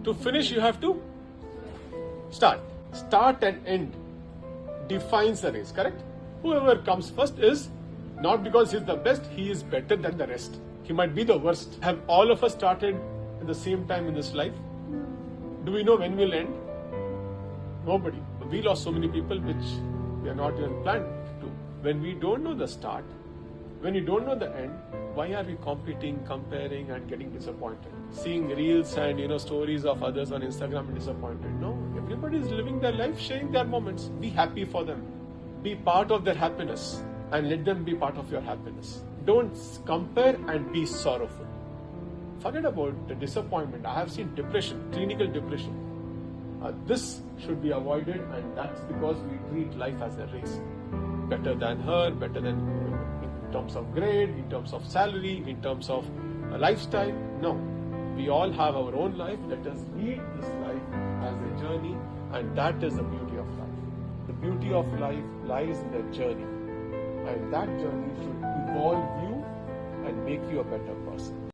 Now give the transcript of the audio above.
To finish, you have to start. Start and end defines the race, correct? Whoever comes first is not because he's the best, he is better than the rest. He might be the worst. Have all of us started at the same time in this life? Do we know when we'll end? Nobody. We lost so many people which we are not even planned to. When we don't know the start, when you don't know the end, why are we competing, comparing and getting disappointed? Seeing reels and stories of others on Instagram and disappointed. No, everybody is living their life, sharing their moments. Be happy for them. Be part of their happiness and let them be part of your happiness. Don't compare and be sorrowful. Forget about the disappointment. I have seen depression, clinical depression. This should be avoided, and that's because we treat life as a race. Better than her, better than in terms of grade, in terms of salary, in terms of lifestyle. No, we all have our own life. Let us lead this life as a journey, and that is the beauty of life. The beauty of life lies in the journey, and that journey should evolve you and make you a better person.